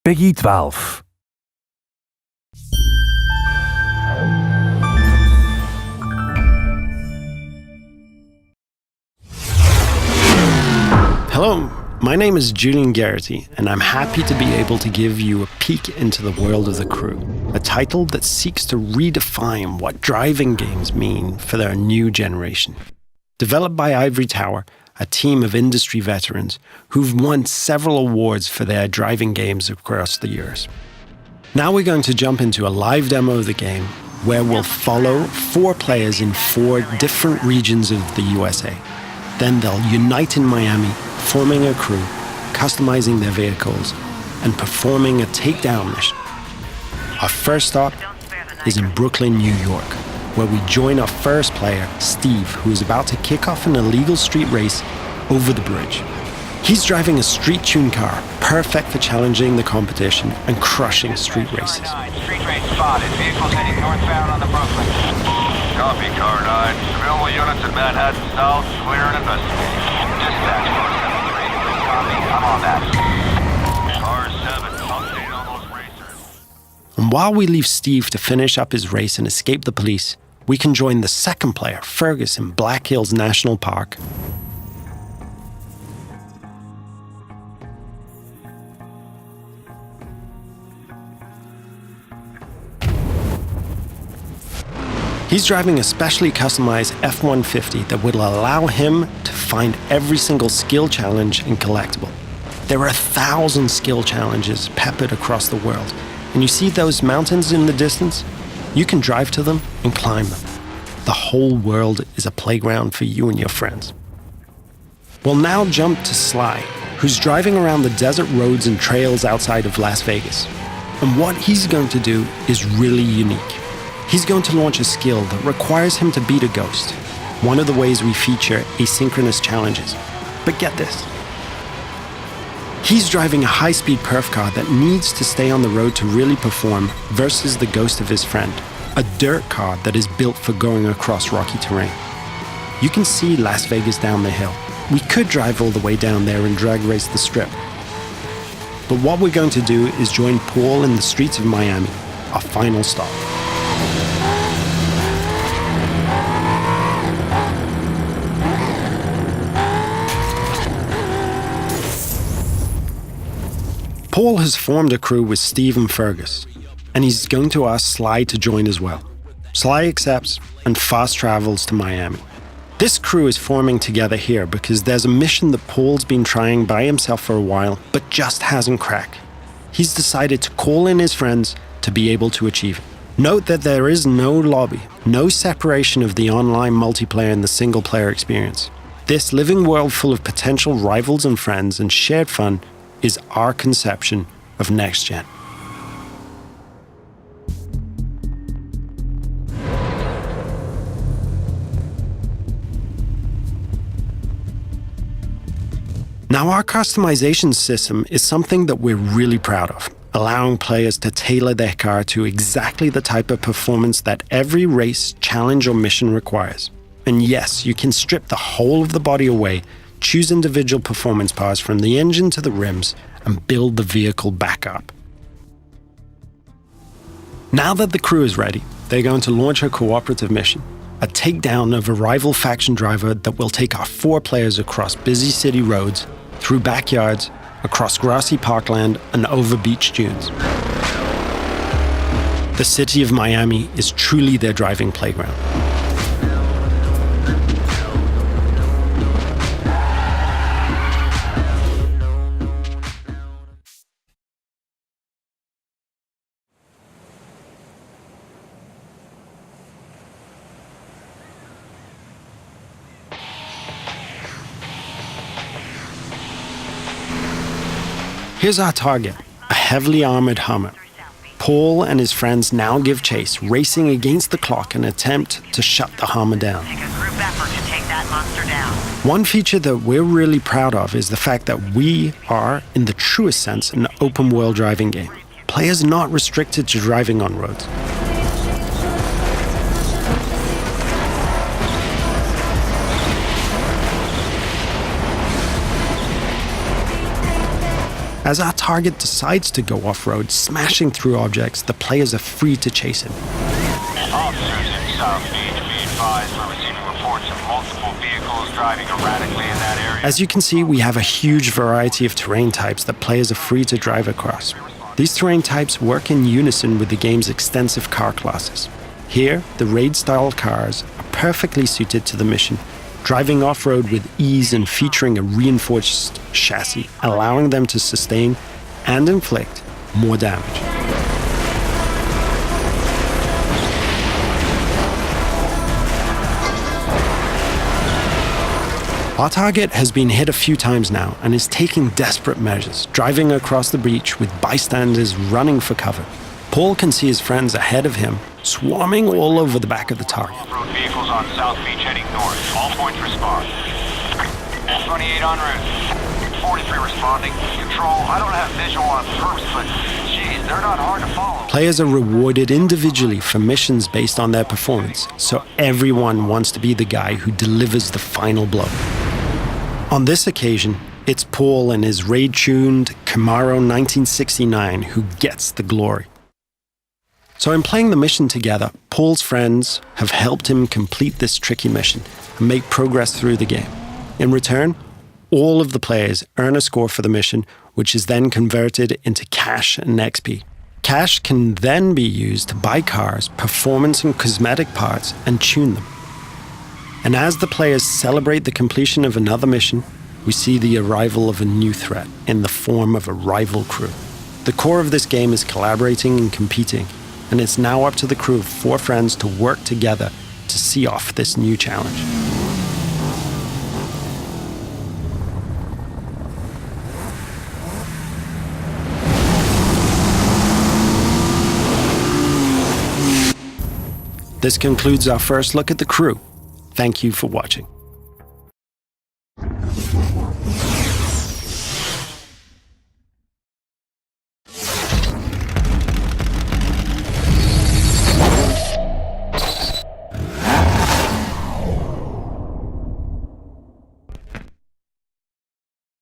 Peggy 12. Hello, my name is Julian Gerighty, and I'm happy to be able to give you a peek into the world of The Crew, a title that seeks to redefine what driving games mean for their new generation. Developed by Ivory Tower, a team of industry veterans who've won several awards for their driving games across the years. Now we're going to jump into a live demo of the game where we'll follow 4 players in 4 different regions of the USA. Then they'll unite in Miami, forming a crew, customizing their vehicles, and performing a takedown mission. Our first stop is in Brooklyn, New York, where we join our first player, Steve, who is about to kick off an illegal street race over the bridge. He's driving a street-tuned car, perfect for challenging the competition and crushing street races. Street race spotted. Vehicles heading northbound on the Brooklyn. Copy, Car 9. Available units in Manhattan South, clear and investigating. Dispatch 473. Copy, I'm on that. Car 7, update on those racers. And while we leave Steve to finish up his race and escape the police, we can join the second player, Fergus, in Black Hills National Park. He's driving a specially customized F-150 that will allow him to find every single skill challenge and collectible. There are 1,000 skill challenges peppered across the world, and you see those mountains in the distance? You can drive to them and climb them. The whole world is a playground for you and your friends. We'll now jump to Sly, who's driving around the desert roads and trails outside of Las Vegas. And what he's going to do is really unique. He's going to launch a skill that requires him to beat a ghost, one of the ways we feature asynchronous challenges. But get this. He's driving a high-speed perf car that needs to stay on the road to really perform versus the ghost of his friend, a dirt car that is built for going across rocky terrain. You can see Las Vegas down the hill. We could drive all the way down there and drag race the strip. But what we're going to do is join Paul in the streets of Miami, our final stop. Paul has formed a crew with Steve and Fergus, and he's going to ask Sly to join as well. Sly accepts and fast travels to Miami. This crew is forming together here because there's a mission that Paul's been trying by himself for a while, but just hasn't cracked. He's decided to call in his friends to be able to achieve it. Note that there is no lobby, no separation of the online multiplayer and the single-player experience. This living world full of potential rivals and friends and shared fun is our conception of next gen. Now, our customization system is something that we're really proud of, allowing players to tailor their car to exactly the type of performance that every race, challenge, or mission requires. And yes, you can strip the whole of the body away, choose individual performance parts from the engine to the rims, and build the vehicle back up. Now that the crew is ready, they're going to launch a cooperative mission, a takedown of a rival faction driver that will take our 4 players across busy city roads, through backyards, across grassy parkland, and over beach dunes. The city of Miami is truly their driving playground. Here's our target, a heavily armored Hummer. Paul and his friends now give chase, racing against the clock in an attempt to shut the Hummer down. Take a group effort to take that monster down. One feature that we're really proud of is the fact that we are, in the truest sense, an open-world driving game. Players are not restricted to driving on roads. As our target decides to go off-road, smashing through objects, the players are free to chase him. Officers in South Beach, be advised we're receiving reports of multiple vehicles driving erratically in that area. As you can see, we have a huge variety of terrain types that players are free to drive across. These terrain types work in unison with the game's extensive car classes. Here, the raid-style cars are perfectly suited to the mission, driving off-road with ease and featuring a reinforced chassis, allowing them to sustain and inflict more damage. Our target has been hit a few times now and is taking desperate measures, driving across the breach with bystanders running for cover. Paul can see his friends ahead of him, swarming all over the back of the target. Off-road vehicles on South Beach heading north. All points respond. 28 en route. 43 responding. Control, I don't have visual on perps, but geez, they're not hard to follow. Players are rewarded individually for missions based on their performance, so everyone wants to be the guy who delivers the final blow. On this occasion, it's Paul and his raid-tuned Camaro 1969 who gets the glory. So in playing the mission together, Paul's friends have helped him complete this tricky mission and make progress through the game. In return, all of the players earn a score for the mission, which is then converted into cash and XP. Cash can then be used to buy cars, performance and cosmetic parts, and tune them. And as the players celebrate the completion of another mission, we see the arrival of a new threat in the form of a rival crew. The core of this game is collaborating and competing, and it's now up to the crew of 4 friends to work together to see off this new challenge. This concludes our first look at the crew. Thank you for watching.